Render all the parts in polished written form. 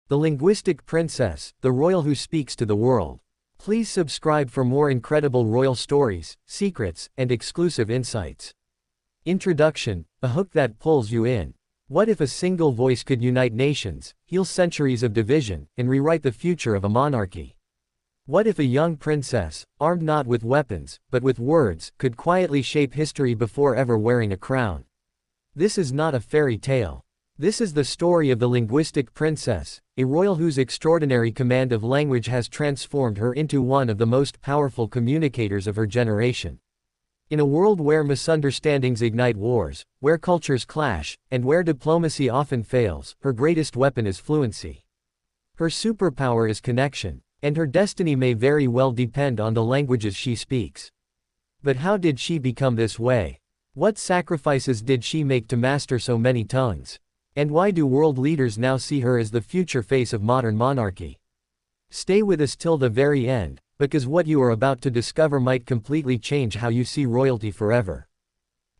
The Linguistic Princess, the royal who speaks to the world. Please subscribe for more incredible royal stories, secrets, and exclusive insights. Introduction, a hook that pulls you in. What if a single voice could unite nations, heal centuries of division, and rewrite the future of a monarchy? What if a young princess, armed not with weapons, but with words, could quietly shape history before ever wearing a crown? This is not a fairy tale. This is the story of the Linguistic Princess, a royal whose extraordinary command of language has transformed her into one of the most powerful communicators of her generation. In a world where misunderstandings ignite wars, where cultures clash, and where diplomacy often fails, her greatest weapon is fluency. Her superpower is connection, and her destiny may very well depend on the languages she speaks. But how did she become this way? What sacrifices did she make to master so many tongues? And why do world leaders now see her as the future face of modern monarchy? Stay with us till the very end, because what you are about to discover might completely change how you see royalty forever.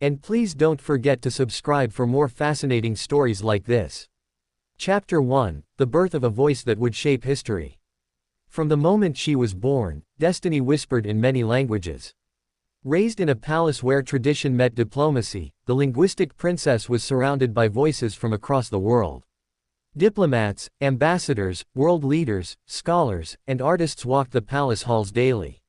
And please don't forget to subscribe for more fascinating stories like this. Chapter 1, The Birth of a Voice That Would Shape History. From the moment she was born, destiny whispered in many languages. Raised in a palace where tradition met diplomacy, the Linguistic Princess was surrounded by voices from across the world. Diplomats, ambassadors, world leaders, scholars, and artists walked the palace halls daily.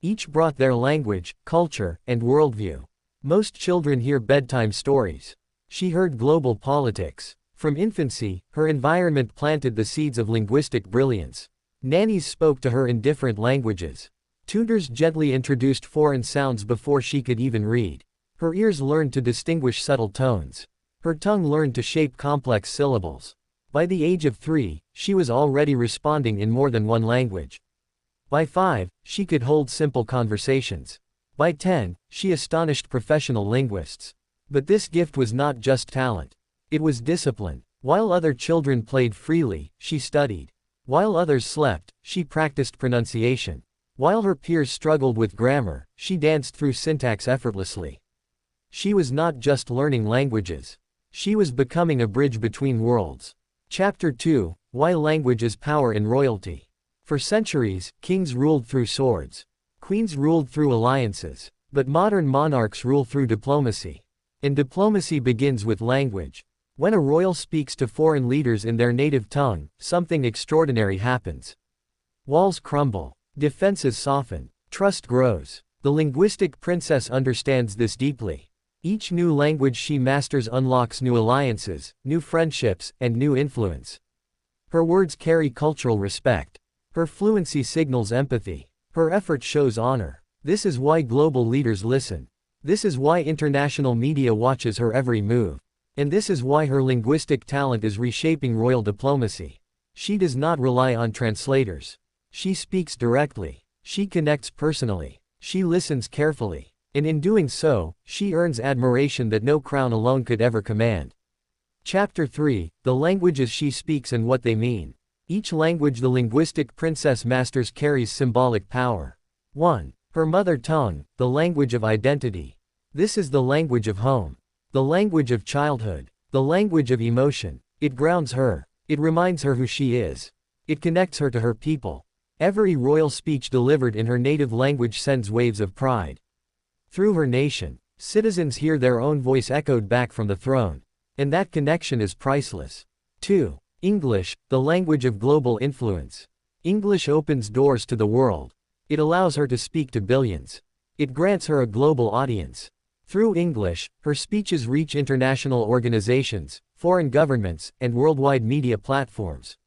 Each brought their language, culture, and worldview. Most children hear bedtime stories. She heard global politics. From infancy, her environment planted the seeds of linguistic brilliance. Nannies spoke to her in different languages. Tutors gently introduced foreign sounds before she could even read. Her ears learned to distinguish subtle tones. Her tongue learned to shape complex syllables. By the age of 3, she was already responding in more than one language. By 5, she could hold simple conversations. By 10, she astonished professional linguists. But this gift was not just talent. It was discipline. While other children played freely, she studied. While others slept, she practiced pronunciation. While her peers struggled with grammar, she danced through syntax effortlessly. She was not just learning languages. She was becoming a bridge between worlds. Chapter 2, Why Language is Power in Royalty. For centuries, kings ruled through swords. Queens ruled through alliances. But modern monarchs rule through diplomacy. And diplomacy begins with language. When a royal speaks to foreign leaders in their native tongue, something extraordinary happens. Walls crumble. Defenses soften. Trust grows. The Linguistic Princess understands this deeply. Each new language she masters unlocks new alliances, new friendships, and new influence. Her words carry cultural respect. Her fluency signals empathy. Her effort shows honor. This is why global leaders listen. This is why international media watches her every move. And this is why her linguistic talent is reshaping royal diplomacy. She does not rely on translators. She speaks directly. She connects personally. She listens carefully. And in doing so, she earns admiration that no crown alone could ever command. Chapter 3, The Languages She Speaks and What They Mean. Each language the Linguistic Princess masters carries symbolic power. 1. Her mother tongue, the language of identity. This is the language of home. The language of childhood. The language of emotion. It grounds her. It reminds her who she is. It connects her to her people. Every royal speech delivered in her native language sends waves of pride. Through her nation, citizens hear their own voice echoed back from the throne. And that connection is priceless. 2. English, the language of global influence. English opens doors to the world. It allows her to speak to billions. It grants her a global audience. Through English, her speeches reach international organizations, foreign governments, and worldwide media platforms.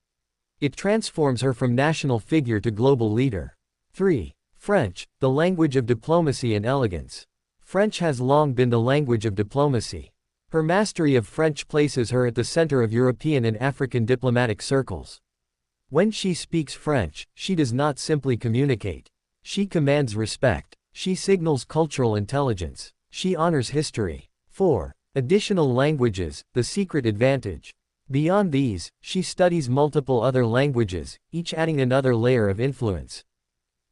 It transforms her from national figure to global leader. 3. French, the language of diplomacy and elegance. French has long been the language of diplomacy. Her mastery of French places her at the center of European and African diplomatic circles. When she speaks French, she does not simply communicate. She commands respect. She signals cultural intelligence. She honors history. 4. Additional languages, the secret advantage. Beyond these, she studies multiple other languages, each adding another layer of influence.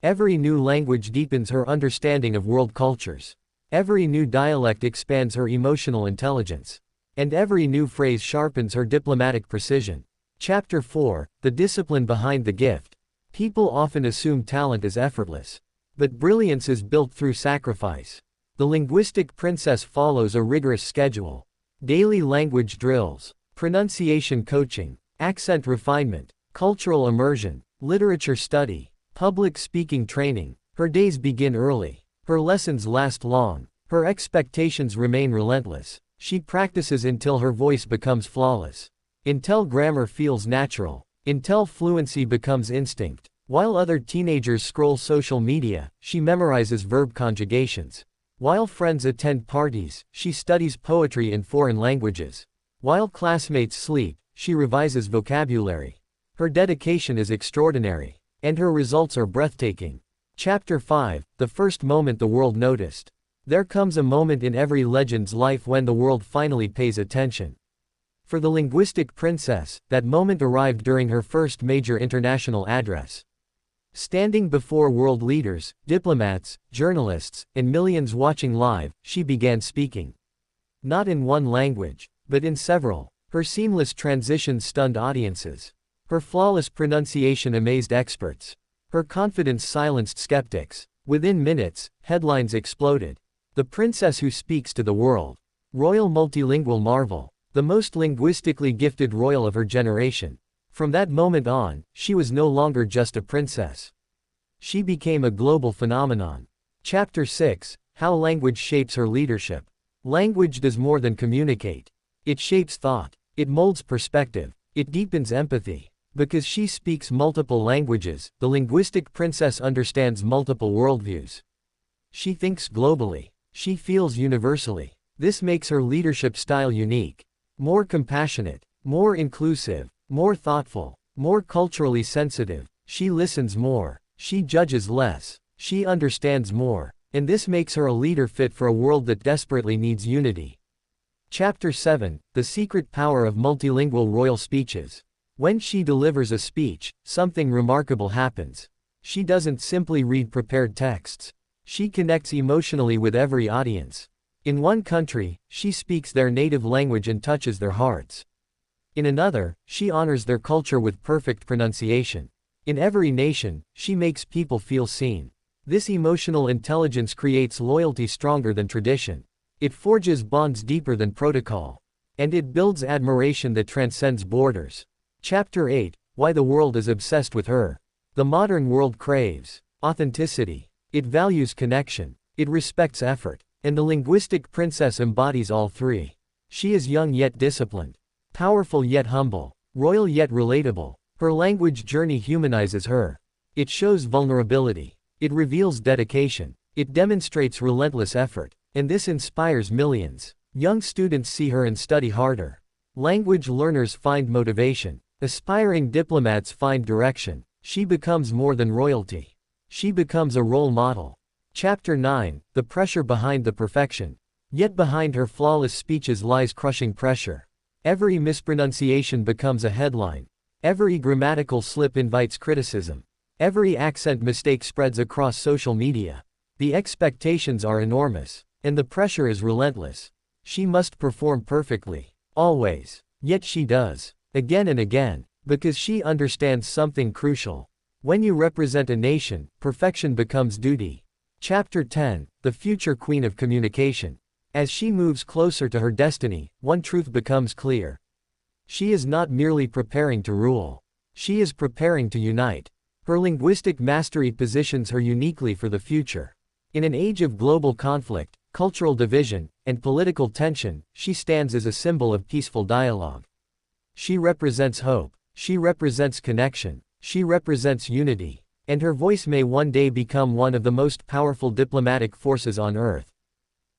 Every new language deepens her understanding of world cultures. Every new dialect expands her emotional intelligence. And every new phrase sharpens her diplomatic precision. Chapter 4, The Discipline Behind the Gift. People often assume talent is effortless. But brilliance is built through sacrifice. The linguistic princess follows a rigorous schedule. Daily language drills, pronunciation coaching, accent refinement, cultural immersion, literature study, public speaking training. Her days begin early. Her lessons last long. Her expectations remain relentless. She practices until her voice becomes flawless. Until grammar feels natural. Until fluency becomes instinct. While other teenagers scroll social media, she memorizes verb conjugations. While friends attend parties, she studies poetry in foreign languages. While classmates sleep, she revises vocabulary. Her dedication is extraordinary. And her results are breathtaking. Chapter 5, The First Moment the World Noticed. There comes a moment in every legend's life when the world finally pays attention. For the linguistic princess, that moment arrived during her first major international address. Standing before world leaders, diplomats, journalists, and millions watching live, she began speaking. Not in one language, but in several. Her seamless transition stunned audiences. Her flawless pronunciation amazed experts. Her confidence silenced skeptics. Within minutes, headlines exploded. The princess who speaks to the world. Royal multilingual marvel. The most linguistically gifted royal of her generation. From that moment on, she was no longer just a princess. She became a global phenomenon. Chapter 6, How Language Shapes Her Leadership. Language does more than communicate. It shapes thought. It molds perspective. It deepens empathy. Because she speaks multiple languages, the linguistic princess understands multiple worldviews. She thinks globally. She feels universally. This makes her leadership style unique. More compassionate, more inclusive, more thoughtful, more culturally sensitive. She listens more. She judges less. She understands more. And this makes her a leader fit for a world that desperately needs unity. Chapter 7, The Secret Power of Multilingual Royal Speeches. When she delivers a speech, something remarkable happens. She doesn't simply read prepared texts. She connects emotionally with every audience. In one country, she speaks their native language and touches their hearts. In another, she honors their culture with perfect pronunciation. In every nation, she makes people feel seen. This emotional intelligence creates loyalty stronger than tradition. It forges bonds deeper than protocol. And it builds admiration that transcends borders. Chapter 8, Why the World is Obsessed with Her. The modern world craves authenticity. It values connection. It respects effort. And the linguistic princess embodies all three. She is young yet disciplined. Powerful yet humble. Royal yet relatable. Her language journey humanizes her. It shows vulnerability. It reveals dedication. It demonstrates relentless effort. And this inspires millions. Young students see her and study harder. Language learners find motivation. Aspiring diplomats find direction. She becomes more than royalty. She becomes a role model. Chapter 9, The Pressure Behind the Perfection. Yet behind her flawless speeches lies crushing pressure. Every mispronunciation becomes a headline. Every grammatical slip invites criticism. Every accent mistake spreads across social media. The expectations are enormous. And the pressure is relentless. She must perform perfectly. Always. Yet she does. Again and again. Because she understands something crucial. When you represent a nation, perfection becomes duty. Chapter 10, The Future Queen of Communication. As she moves closer to her destiny, one truth becomes clear. She is not merely preparing to rule. She is preparing to unite. Her linguistic mastery positions her uniquely for the future. In an age of global conflict, cultural division, and political tension, she stands as a symbol of peaceful dialogue. She represents hope. She represents connection. She represents unity. And her voice may one day become one of the most powerful diplomatic forces on earth.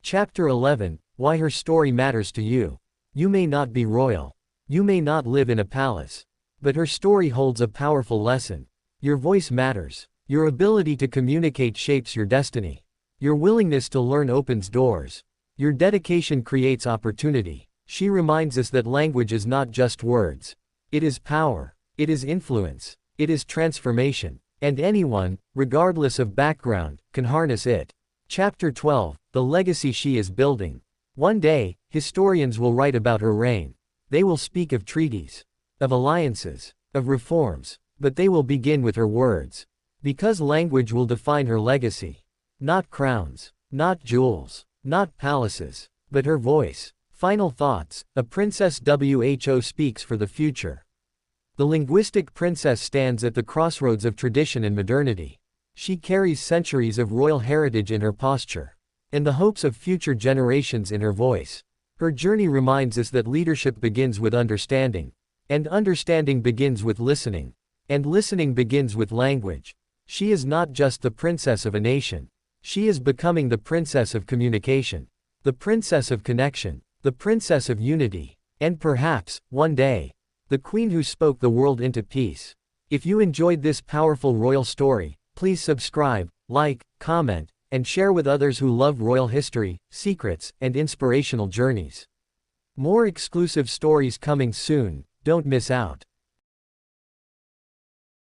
Chapter 11, Why Her Story Matters to You. You may not be royal. You may not live in a palace. But her story holds a powerful lesson. Your voice matters. Your ability to communicate shapes your destiny. Your willingness to learn opens doors. Your dedication creates opportunity. She reminds us that language is not just words. It is power. It is influence. It is transformation. And anyone, regardless of background, can harness it. Chapter 12, The Legacy She is Building. One day, historians will write about her reign. They will speak of treaties, of alliances, of reforms. But they will begin with her words. Because language will define her legacy. Not crowns, not jewels, not palaces, but her voice. Final thoughts. A princess who speaks for the future. The linguistic princess stands at the crossroads of tradition and modernity. She carries centuries of royal heritage in her posture, and the hopes of future generations in her voice. Her journey reminds us that leadership begins with understanding, and understanding begins with listening, and listening begins with language. She is not just the princess of a nation. She is becoming the princess of communication, the princess of connection, the princess of unity, and perhaps, one day, the queen who spoke the world into peace. If you enjoyed this powerful royal story, please subscribe, like, comment, and share with others who love royal history, secrets, and inspirational journeys. More exclusive stories coming soon, don't miss out.